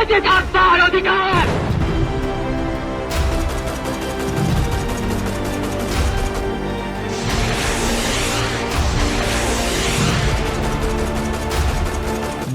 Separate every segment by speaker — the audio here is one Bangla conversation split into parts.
Speaker 1: বেঁচে থাকবার অধিকার।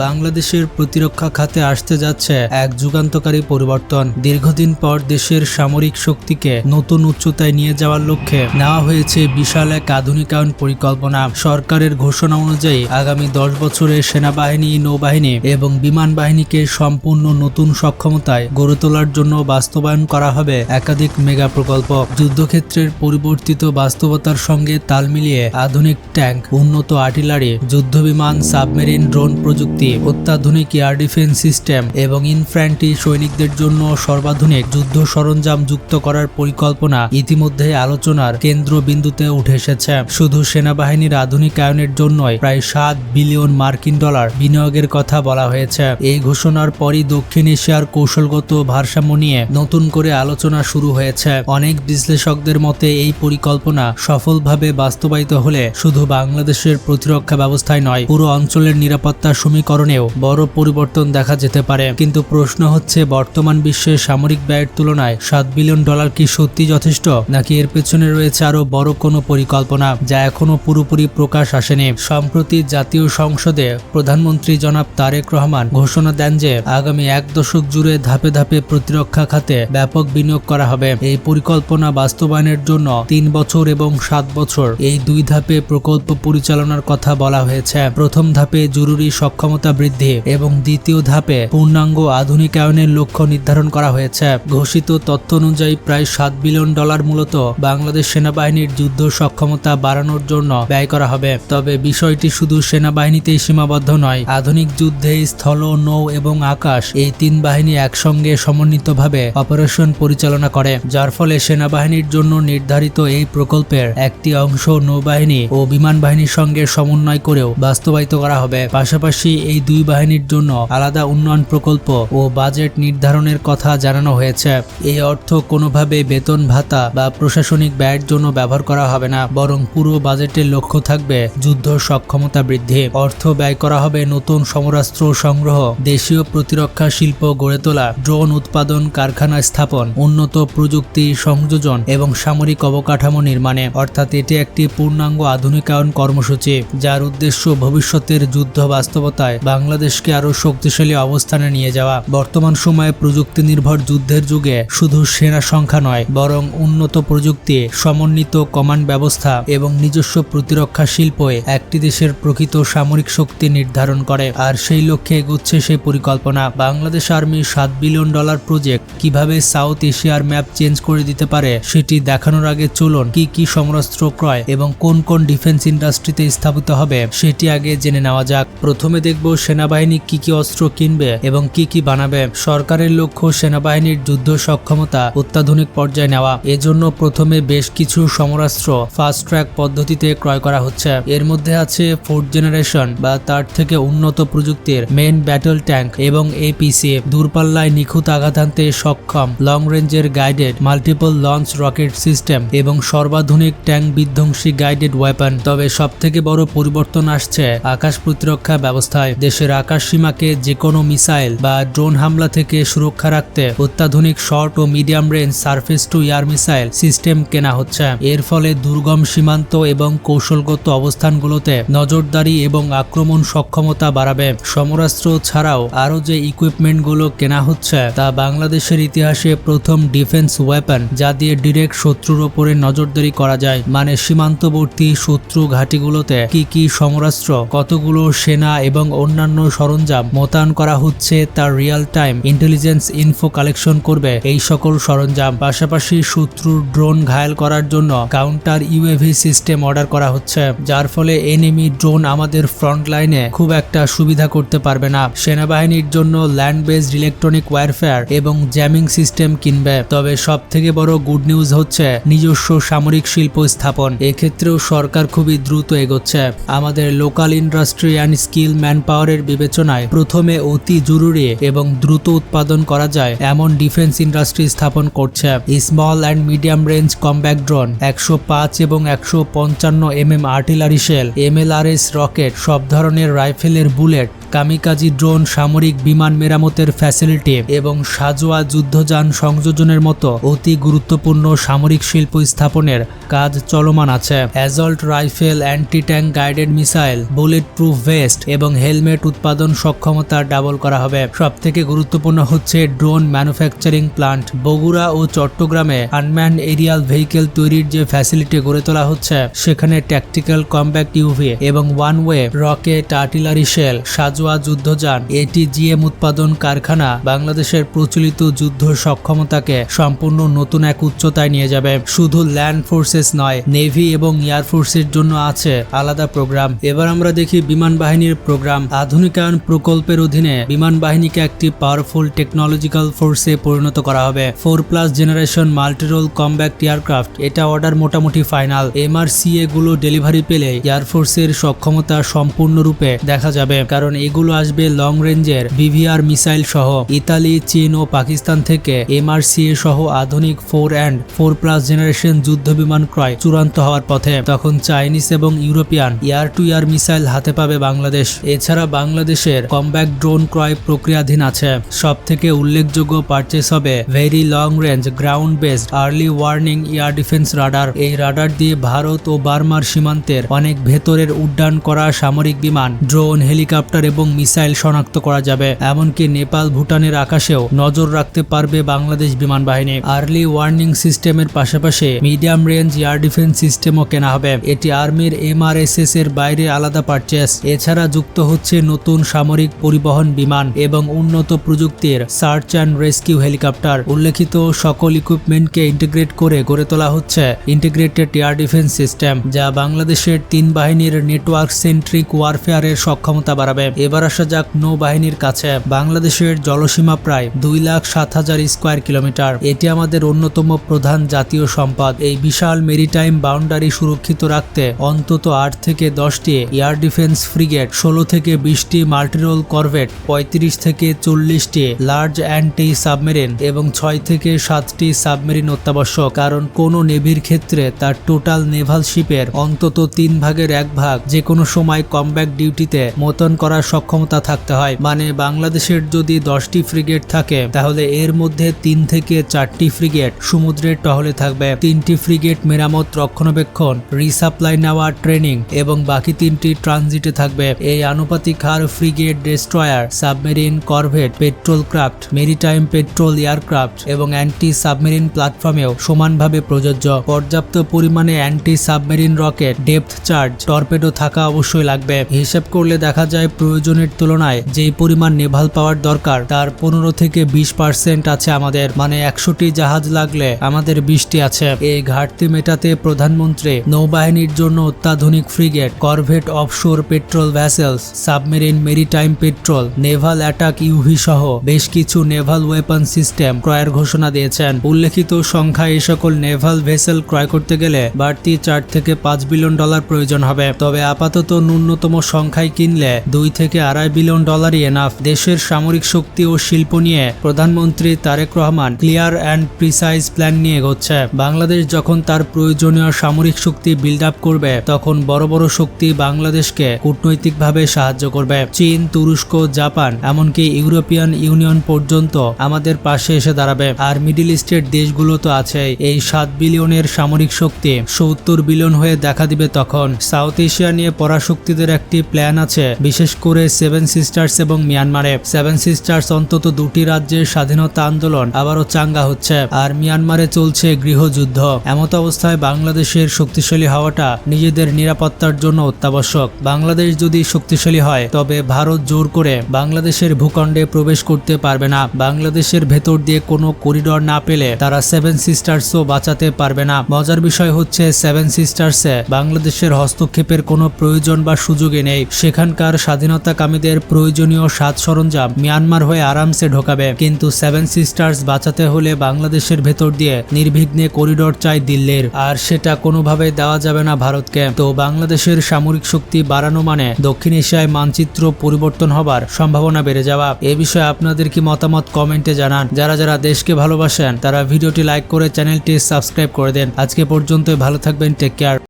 Speaker 2: বাংলাদেশের প্রতিরক্ষা খাতে আসতে যাচ্ছে এক যুগান্তকারী পরিবর্তন। দীর্ঘদিন পর দেশের সামরিক শক্তিকে নতুন উচ্চতায় নিয়ে যাওয়ার লক্ষ্যে নেওয়া হয়েছে বিশাল এক আধুনিকায়ন পরিকল্পনা। সরকারের ঘোষণা অনুযায়ী আগামী 10 বছরে সেনাবাহিনী, নৌবাহিনী এবং বিমান বাহিনীকে সম্পূর্ণ নতুন সক্ষমতায় গড়ে তোলার জন্য বাস্তবায়ন করা হবে একাধিক মেগা প্রকল্প। যুদ্ধক্ষেত্রের পরিবর্তিত বাস্তবতার সঙ্গে তাল মিলিয়ে আধুনিক ট্যাঙ্ক, উন্নত আর্টিলারি, যুদ্ধবিমান, সাবমেরিন, ড্রোন প্রযুক্তি, অত্যাধুনিক এয়ার ডিফেন্স সিস্টেম এবং ইনফ্যান্ট্রি সৈনিকদের জন্য সর্বাধুনিক যুদ্ধ সরঞ্জাম যুক্ত করার পরিকল্পনা ইতিমধ্যে আলোচনার কেন্দ্রবিন্দুতে উঠে এসেছে। শুধু সেনাবাহিনীর আধুনিকায়নের জন্যই প্রায় 7 বিলিয়ন মার্কিন ডলার বিনিয়োগের কথা বলা হয়েছে। এই ঘোষণার পরই দক্ষিণ এশিয়ার কৌশলগত ভারসাম্য নিয়ে নতুন করে আলোচনা শুরু হয়েছে। অনেক বিশ্লেষকদের মতে এই পরিকল্পনা সফলভাবে বাস্তবায়িত হলে শুধু বাংলাদেশের প্রতিরক্ষা ব্যবস্থায় নয়, পুরো অঞ্চলের নিরাপত্তা সমীকরণেও বড় পরিবর্তন দেখা যেতে পারে। কিন্তু প্রশ্ন হচ্ছে, বর্তমান বিশ্বের সামরিক ব্যয়ের তুলনায় 7 বিলিয়ন ডলার কি সত্যি যথেষ্ট, নাকি এর পেছনে রয়েছে আরো বড় কোনো পরিকল্পনা যা এখনো পুরোপুরি প্রকাশ আসেনি? সম্প্রতি জাতীয় সংসদে প্রধানমন্ত্রী জনাব তারেক রহমান ঘোষণা দেন যে আগামী 1 দশক জুড়ে ধাপে ধাপে প্রতিরক্ষা খাতে ব্যাপক বিনিয়োগ করা হবে। এই পরিকল্পনা বাস্তবায়নের জন্য 3 বছর এবং 7 বছর এই 2 ধাপে প্রকল্প পরিচালনার কথা বলা হয়েছে। প্রথম ধাপে জরুরি সক্ষমতা বৃদ্ধি এবং দ্বিতীয় ধাপে পূর্ণাঙ্গ আধুনিকায়নের লক্ষ্য নির্ধারণ করা হয়েছে। ঘোষিত তথ্য অনুযায়ী প্রায় 7 বিলিয়ন ডলার মূলত বাংলাদেশ সেনাবাহিনীর যুদ্ধ সক্ষমতা বাড়ানোর জন্য ব্যয় করা হবে। তবে বিষয়টি শুধু সেনাবাহিনীতেই সীমাবদ্ধ নয়। আধুনিক যুদ্ধে স্থল, নৌ এবং আকাশ এই 3 বাহিনী একসঙ্গে সমন্বিতভাবে অপারেশন পরিচালনা করে, যার ফলে সেনাবাহিনীর জন্য নির্ধারিত এই প্রকল্পের একটি অংশ নৌবাহিনী ও বিমান বাহিনীর সঙ্গে সমন্বয় করেও বাস্তবায়িত করা হবে। পাশাপাশি এই 2 বাহিনীর জন্য আলাদা উন্নয়ন প্রকল্প ও বাজেট নির্ধারণের কথা জানানো হয়েছে। এই অর্থ কোনোভাবে বেতন ভাতা বা প্রশাসনিক ব্যয়ের জন্য ব্যবহার করা হবে না, বরং পুরো বাজেটের লক্ষ্য থাকবে যুদ্ধ সক্ষমতা বৃদ্ধি। অর্থ ব্যয় করা হবে নতুন সমরাস্ত্র সংগ্রহ, দেশীয় প্রতিরক্ষা শিল্প গড়ে তোলা, ড্রোন উৎপাদন কারখানা স্থাপন, উন্নত প্রযুক্তি সংযোজন এবং সামরিক অবকাঠামো নির্মাণে। অর্থাৎ এটি একটি পূর্ণাঙ্গ আধুনিকায়ন কর্মসূচি, যার উদ্দেশ্য ভবিষ্যতের যুদ্ধ বাস্তবতায় বাংলাদেশকে আরো শক্তিশালী অবস্থানে নিয়ে যাওয়া। বর্তমান সময়ে প্রযুক্তি নির্ভর যুদ্ধের যুগে শুধু সেনা সংখ্যা নয়, বরং উন্নত প্রযুক্তি, সমন্বিত কমান্ড ব্যবস্থা এবং নিজস্ব প্রতিরক্ষা শিল্পে একটি দেশের প্রকৃত সামরিক শক্তি নির্ধারণ করে। আর সেই লক্ষ্যে এগোচ্ছে সেই পরিকল্পনা। বাংলাদেশ আর্মির 7 বিলিয়ন ডলার প্রজেক্ট কিভাবে সাউথ এশিয়ার ম্যাপ চেঞ্জ করে দিতে পারে সেটি দেখানোর আগে চলুন কি কি সমরাস্ত্র ক্রয় এবং কোন কোন ডিফেন্স ইন্ডাস্ট্রিতে স্থাপিত হবে সেটি আগে জেনে নেওয়া যাক। প্রথমে দেখব সেনাবাহিনী কি কি অস্ত্র কিনবে এবং কি কি বানাবে। সরকারের লক্ষ্য সেনাবাহিনীর যুদ্ধ সক্ষমতা অত্যাধুনিক পর্যায়ে নেওয়া। এজন্য প্রথমে বেশ কিছু সমরাস্ত্র ফাস্ট ট্র্যাক পদ্ধতিতে ক্রয় করা হচ্ছে। এর মধ্যে আছে 4th জেনারেশন বা তার থেকে উন্নত প্রযুক্তির মেন ব্যাটল ট্যাঙ্ক এবং এপিসি, দূরপাল্লায় নিখুঁত আঘাত হানতে সক্ষম লং রেঞ্জের guided multiple launch rocket system এবং সর্বাধুনিক ট্যাঙ্ক বিধ্বংসী গাইডেড ওয়েপন। তবে সবথেকে বড় পরিবর্তন আসছে আকাশ প্রতিরক্ষা ব্যবস্থায়। দেশের আকাশ সীমাকে যে কোনো মিসাইল বা ড্রোন হামলা থেকে সুরক্ষা রাখতে অত্যাধুনিক শর্ট ও medium range surface to air missile system কেনা হচ্ছে। এর ফলে দুর্গম সীমান্ত এবং কৌশলগত অবস্থানগুলোতে নজরদারি এবং আক্রমণ সক্ষমতা বাড়াবে। সমরাস্ত্র ছাড়াও আরও যে ইকুইপমেন্টগুলো কেনা হচ্ছে তা বাংলাদেশের ইতিহাসে প্রথম ডিফেন্স ওয়েপন, যা দিয়ে ডিরেক্ট শত্রুর ওপরে নজরদারি করা যায়। মানে সীমান্তবর্তী শত্রু ঘাঁটিগুলোতে কি কি সমরাস্ত্র, কতগুলো সেনা এবং অন্যান্য সরঞ্জাম মোতায়েন করা হচ্ছে তার real time intelligence info collection করবে এই সকল সরঞ্জাম। পাশাপাশি শত্রুর ড্রোন ঘায়েল করার জন্য কাউন্টার ইউএভি সিস্টেম অর্ডার করা হচ্ছে, যার ফলে এনিমি ড্রোন আমাদের ফ্রন্ট লাইনে খুব একটা সুবিধা করতে পারবে না। সেনাবাহিনীর জন্য ল্যান্ড বেসড ইলেকট্রনিক ওয়ারফেয়ার এবং জ্যামিং সিস্টেম কিনবে। তবে সব থেকে বড় গুড নিউজ হচ্ছে নিজস্ব সামরিক শিল্প স্থাপন। এক্ষেত্রেও সরকার খুবই দ্রুত এগোচ্ছে। আমাদের local industry and skill man power পাওয়ারের বিবেচনায় প্রথমে অতি জরুরি এবং দ্রুত উৎপাদন করা যায় এমন ডিফেন্স ইন্ডাস্ট্রি স্থাপন করছে। Small and medium range combat drone, 105 এবং 155 আর্টিলারি শেল, MLRS রকেট, সব ধরনের রাইফেলের বুলেট, কামিকাজি ড্রোন, সামরিক বিমান মেরামতের ফ্যাসিলিটি এবং সাজোয়া যুদ্ধযান সংযোজনের মতো অতি গুরুত্বপূর্ণ সামরিক শিল্প স্থাপনের কাজ চলমান আছে। Assault rifle, anti tank guided missile, bullet proof vest এবং হেলমেট উৎপাদন সক্ষমতা ডাবল করা হবে। সবথেকে গুরুত্বপূর্ণ হচ্ছে ড্রোন ম্যানুফ্যাকচারিং প্লান্ট। বগুড়া ও চট্টগ্রামে আনম্যান্ড এরিয়াল ভেহিকেল তৈরির যে ফ্যাসিলিটি গড়ে তোলা হচ্ছে, সেখানে ট্যাকটিক্যাল কম্ব্যাক্ট ইউভি এবং one way rocket, artillery shell, সাজোয়া যুদ্ধযান, ATGM উৎপাদন কারখানা বাংলাদেশের প্রচলিত যুদ্ধ সক্ষমতাকে সম্পূর্ণ নতুন এক উচ্চতায় নিয়ে যাবে। শুধু ল্যান্ড ফোর্সেস নয়, নেভি এবং এয়ার ফোর্সের জন্য আছে আলাদা প্রোগ্রাম। এবার আমরা দেখি বিমান বাহিনীর প্রোগ্রাম। আধুনিকায়ন প্রকল্পের অধীনে বিমান বাহিনীকে একটি পাওয়ারফুল টেকনোলজিক্যাল ফোর্সে পরিণত করা হবে। 4+ জেনারেশন মাল্টিরোল কম্ব্যাক্ট এয়ারক্রাফট, এটা অর্ডার মোটামুটি ফাইনাল। MRCA গুলো ডেলিভারি পেলে এয়ারফোর্সের সক্ষমতা সম্পূর্ণরূপে দেখা যাবে, কারণ এগুলো আসবে লং রেঞ্জের BVR মিসাইল সহ। ইতালি, চীন ও পাকিস্তান থেকে MRCA সহ আধুনিক 4 and 4+ জেনারেশন যুদ্ধ বিমান ক্রয় চূড়ান্ত হওয়ার পথে। তখন চাইনিজ এবং European air two air missile হাতে পাবে বাংলাদেশ। এছাড়া বাংলাদেশের কম্ব্যাক্ট ড্রোন ক্রয় প্রক্রিয়াধীন আছে। সব থেকে উল্লেখযোগ্য পারচেস হবে very long range ground based early warning air defence radar. এই রাডার দিয়ে ভারত ও বার্মার সীমান্তের অনেক ভেতরের উড্ডয়ন করা সামরিক বিমান, ড্রোন, হেলিকপ্টার এবং মিসাইল শনাক্ত করা যাবে। এমনকি নেপাল, ভুটানের আকাশেও নজর রাখতে পারবে বাংলাদেশ বিমান বাহিনী। আর্লি ওয়ার্নিং সিস্টেমের পাশাপাশি মিডিয়াম রেঞ্জ এয়ার ডিফেন্স সিস্টেমও কেনা হবে। এটি আর্মির MRSS এর বাইরে আলাদা পারচেস। এছাড়া যুক্ত হচ্ছে নতুন সামরিক পরিবহন বিমান এবং উন্নত প্রযুক্তির সার্চ অ্যান্ড রেস্কিউ হেলিকপ্টার। উল্লেখিত সকল ইকুইপমেন্টকে ইন্টিগ্রেট করে গড়ে তোলা হচ্ছে ইন্টিগ্রেটেড এয়ার ডিফেন্স সিস্টেম, যা বাংলাদেশের 3 বাহিনীর নেটওয়ার্ক সেন্ট্রিক ওয়ারফেয়ারের সক্ষমতা বাড়াবে। এবার আসা যাক নৌবাহিনীর কাছে। বাংলাদেশের জলসীমা প্রায় 2,07,000 স্কোয়ার কিলোমিটার। এটি আমাদের অন্যতম প্রধান জাতীয় সম্পদ। এই বিশাল মেরিটাইম বাউন্ডারি সুরক্ষিত রাখতে অন্তত 8 থেকে 10টি এয়ার ডিফেন্স ফ্রিগেট, 16 থেকে 20টি মাল্টিরোল করভেট, 35 থেকে 40টি লার্জ অ্যান্টি সাবমেরিন এবং 6 থেকে 7টি সাবমেরিন অত্যাবশ্যক। কারণ কোন নেভির ক্ষেত্রে তার টোটাল নেভাল শিপের অন্তত 3 ভাগের 1 ভাগ যে কোনো সময় কমব্যাক ডিউটিতে মোতায়েন করার সক্ষমতা থাকতে হয়। মানে বাংলাদেশের যদি 10টি ফ্রিগেট থাকে, তাহলে এর মধ্যে 3 থেকে 4টি ফ্রিগেট সমুদ্রের টহলে থাকবে, 3টি ফ্রিগেট মেরামত, রক্ষণাবেক্ষণ, রিসাপ্লাই নেওয়া, ট্রেনিং এবং বাকি 3টি ট্রানজিটে থাকবে। এই আনুপাতিক হার frigate, destroyer, submarine, corvette, patrol craft, maritime patrol aircraft এবং অ্যান্টি সাবমেরিন প্ল্যাটফর্মেও সমানভাবে প্রযোজ্য। পর্যাপ্ত পরিমাণে anti submarine rocket, depth charge, torpedo থাকা অবশ্যই লাগবে। হিসেব করলে দেখা যায় প্রয়োজনের তুলনায় যেই পরিমাণ নেভাল পাওয়ার দরকার তার 15 থেকে 20% আছে আমাদের। মানে 100টি জাহাজ লাগলে আমাদের 20টি আছে। এই ঘাটতি মেটাতে প্রধানমন্ত্রী নৌবাহিনীর জন্য অত্যাধুনিক frigate, corvette, offshore petrol vessels, submarine, maritime patrol, Naval attack UV সহ বেশ কিছু নেভাল ওয়েপন সিস্টেম ক্রয়ের ঘোষণা দিয়েছেন। উল্লেখিত সংখ্যায় এই সকল নেভাল ভেসেল ক্রয় করতে গেলে বাড়তি $4 থেকে $5 বিলিয়ন প্রয়োজন হবে। তবে আপাতত ন্যূনতম সংখ্যায় কিনলে $2 থেকে $2.5 বিলিয়ন এনাফ। দেশের সামরিক শক্তি ও শিল্প নিয়ে প্রধানমন্ত্রী Tarique Rahman clear and precise plan নিয়ে এগোচ্ছে। বাংলাদেশ যখন তার প্রয়োজনীয় সামরিক শক্তি বিল্ড আপ করবে, তখন বড় বড় শক্তি বাংলাদেশকে কূটনৈতিকভাবে সাহায্য করবে। চীন, তুরস্ক, জাপান, এমনকি ইউরোপিয়ান ইউনিয়ন পর্যন্ত আমাদের পাশে এসে দাঁড়াবে। আর মিডিল ইস্টের দেশগুলো তো আছেই। এই 7 বিলিয়নের সামরিক শক্তি 70 বিলিয়ন হয়ে দেখা দিবে তখন। সাউথ এশিয়া নিয়ে পরাশক্তিদের একটি প্ল্যান আছে, বিশেষ করে 7 সিস্টার্স এবং মিয়ানমারে। 7 সিস্টার্স অন্তত 2টি রাজ্যের স্বাধীনতা আন্দোলন আবারও চাঙ্গা হচ্ছে, আর মিয়ানমারে চলছে গৃহযুদ্ধ। এমত অবস্থায় বাংলাদেশের শক্তিশালী হওয়াটা নিজেদের নিরাপত্তার জন্য অত্যাবশ্যক। বাংলাদেশ যদি শক্তিশালী হয়, তবে ভারত জোর করে বাংলাদেশের ভূখণ্ডে প্রবেশ করতে পারবে না। বাংলাদেশের ভেতর দিয়ে কোনো করিডর না পেলে তারা 7 সিস্টার্সও বাঁচাতে পারবে না। মজার বিষয় হচ্ছে 7 সিস্টার্সে বাংলাদেশের হস্তক্ষেপের কোনো প্রয়োজন বা সুযোগই নেই। সেখানকার স্বাধীনতাকামীদের প্রয়োজনীয় সাজ সরঞ্জাম মিয়ানমার হয়ে আরামসে ঢোকাবে, কিন্তু 7 সিস্টার্স বাঁচাতে হলে বাংলাদেশের ভেতর দিয়ে নির্বিঘ্নে করিডর চাই দিল্লির, আর সেটা কোনোভাবে দেওয়া যাবে না ভারতকে। তো বাংলাদেশের সামরিক শক্তি বাড়ানো মানে দক্ষিণ এশিয়ায় মানচিত্র পরিবর্তন হবার সম্ভাবনা বেড়ে যাওয়া। এ বিষয়ে আপনাদের কি মতামত কমেন্টে জানান। যারা যারা দেশকে ভালোবাসেন তারা ভিডিওটি লাইক করে চ্যানেলটি সাবস্ক্রাইব করে দেন। আজকে পর্যন্তই, ভালো থাকবেন, টেক কেয়ার।